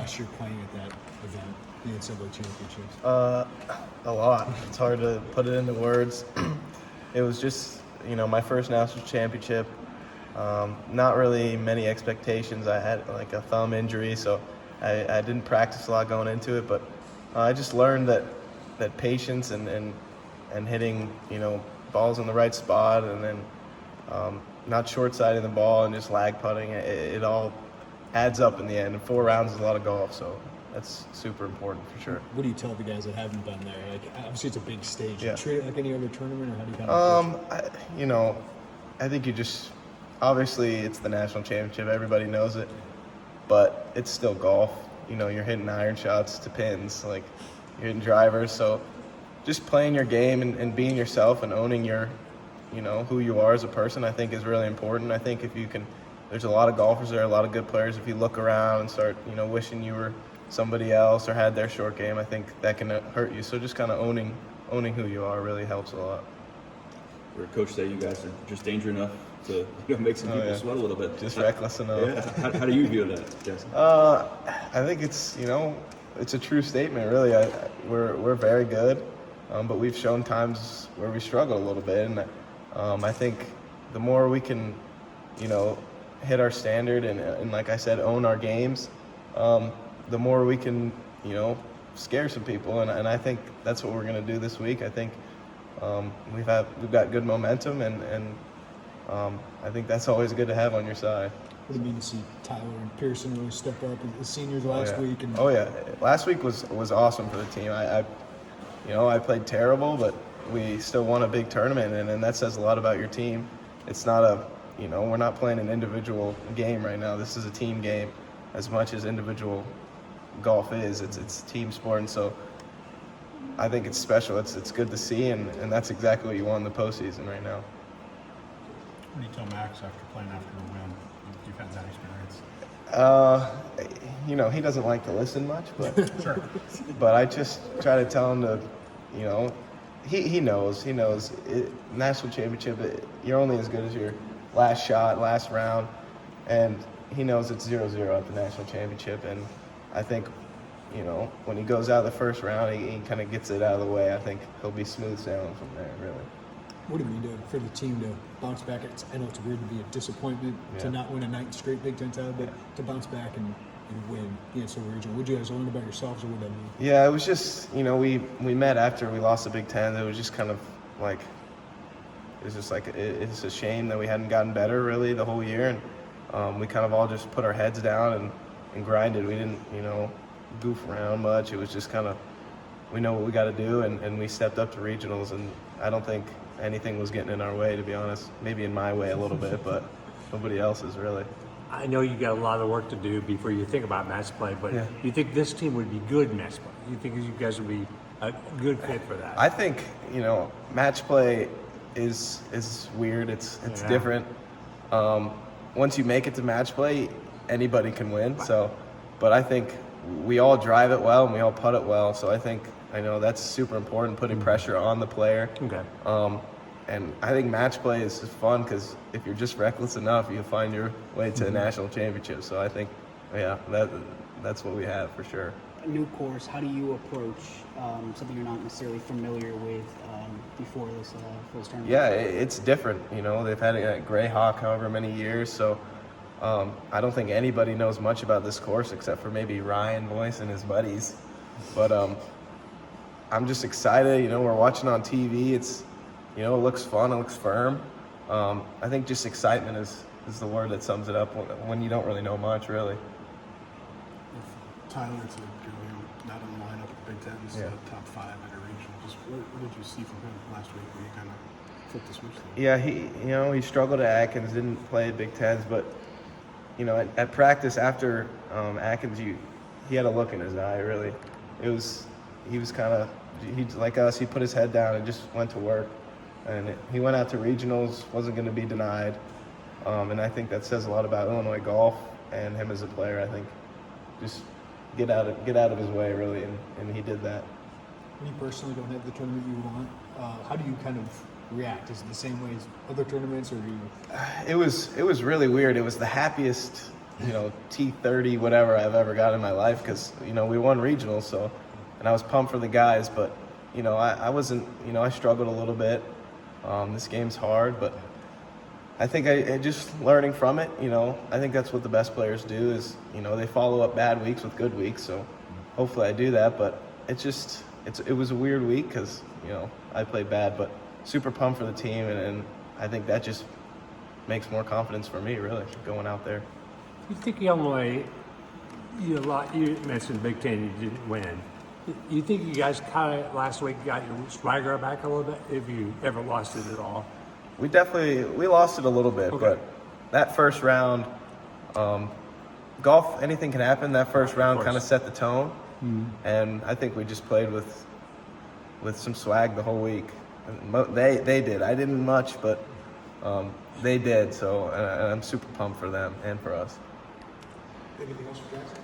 last year playing at that event, the NCAA championships? A lot. It's hard to put it into words. It was just, my first national championship. Not really many expectations. I had like a thumb injury, so I didn't practice a lot going into it. But I just learned that patience and hitting, balls in the right spot, and then not short-siding the ball and just lag putting, it all adds up in the end. And 4 rounds is a lot of golf, so that's super important for sure. What do you tell the guys that haven't been there? Like, obviously it's a big stage. Yeah. You treat it like any other tournament, or how do you kind of I think you just, obviously it's the national championship, everybody knows it, but it's still golf. You're hitting iron shots to pins, like you're hitting drivers, so just playing your game and being yourself and owning your, who you are as a person, I think is really important. I think if you can, there's a lot of golfers there, a lot of good players. If you look around and start, wishing you were somebody else or had their short game, I think that can hurt you. So just kind of owning who you are really helps a lot. Where a coach say you guys are just dangerous enough to make some people sweat a little bit. Just reckless enough. Yeah. How do you view that, Jason? I think it's it's a true statement. Really, we're very good, but we've shown times where we struggle a little bit, and I think the more we can, hit our standard and like I said, own our games, the more we can, scare some people, and I think that's what we're going to do this week. I think we've got good momentum, and I think that's always good to have on your side. what do you mean to see Tyler and Pearson really step up as seniors last week? And last week was awesome for the team. I played terrible, but we still won a big tournament, and that says a lot about your team. It's not we're not playing an individual game right now. This is a team game as much as individual golf is. It's a team sport, and so I think it's special. It's good to see, and that's exactly what you want in the postseason right now. What do you tell Max after playing after the win? You've had that experience. He doesn't like to listen much, but Sure. but I just try to tell him to, he knows. National championship, you're only as good as your last shot, last round, and he knows it's 0-0 at the national championship. And I think, when he goes out the first round, he kind of gets it out of the way. I think he'll be smooth sailing from there, really. what do you mean for the team to bounce back? I know it's weird to be a disappointment to not win a 9th straight Big Ten title, but to bounce back and win the NCAA regional. What did you guys learn about yourselves, or what that mean? Yeah, it was just, we met after we lost the Big Ten. It was just kind of like, it's a shame that we hadn't gotten better really the whole year, and we kind of all just put our heads down and grinded. We didn't, goof around much. It was just kind of, we know what we got to do, and we stepped up to regionals, and I don't think anything was getting in our way, to be honest. Maybe in my way a little bit, but nobody else's really. I know you got a lot of work to do before you think about match play, but do you think this team would be good match play? Do you think you guys would be a good fit for that? I think, match play is weird. It's different. Once you make it to match play, anybody can win. So, but I think we all drive it well and we all putt it well. So I know that's super important, putting pressure on the player. Okay. And I think match play is just fun because if you're just reckless enough, you'll find your way to a national championship. So I think, that's what we have for sure. A new course, how do you approach something you're not necessarily familiar with before this tournament? Yeah, it's different. They've had it at Greyhawk however many years, so I don't think anybody knows much about this course except for maybe Ryan Boyce and his buddies. But I'm just excited. We're watching on TV. It's, it looks fun. It looks firm. I think just excitement is the word that sums it up when you don't really know much, really. If Tyler's not in the lineup at the Big Ten, he's top 5 at a regional. Just what did you see from him last week when you kind of flipped the switch there? Yeah, he struggled at Atkins, didn't play at Big Tens, but at practice after Atkins, he had a look in his eye. Really, he was kind of like us. He put his head down and just went to work, and he went out to regionals. Wasn't going to be denied, and I think that says a lot about Illinois golf and him as a player. I think just get out of his way, really, and he did that. When you personally don't have the tournament you want, how do you kind of react? Is it the same way as other tournaments, or do you? It was really weird. It was the happiest T30 whatever I've ever got in my life because we won regionals, so, and I was pumped for the guys, but I wasn't, I struggled a little bit. This game's hard, but I think I just learning from it. I think that's what the best players do is they follow up bad weeks with good weeks. So hopefully I do that, but it was a weird week because I played bad, but super pumped for the team, and I think that just makes more confidence for me, really, going out there. You think Illinois, you mentioned Big Ten, you didn't win. You think you guys kind of last week got your swagger back a little bit, if you ever lost it at all? We lost it a little bit, Okay. but that first round, golf, anything can happen. That first round kind of set the tone, and I think we just played with some swag the whole week. They did. I didn't much, but they did. So and I'm super pumped for them and for us. Anything else for Jackson?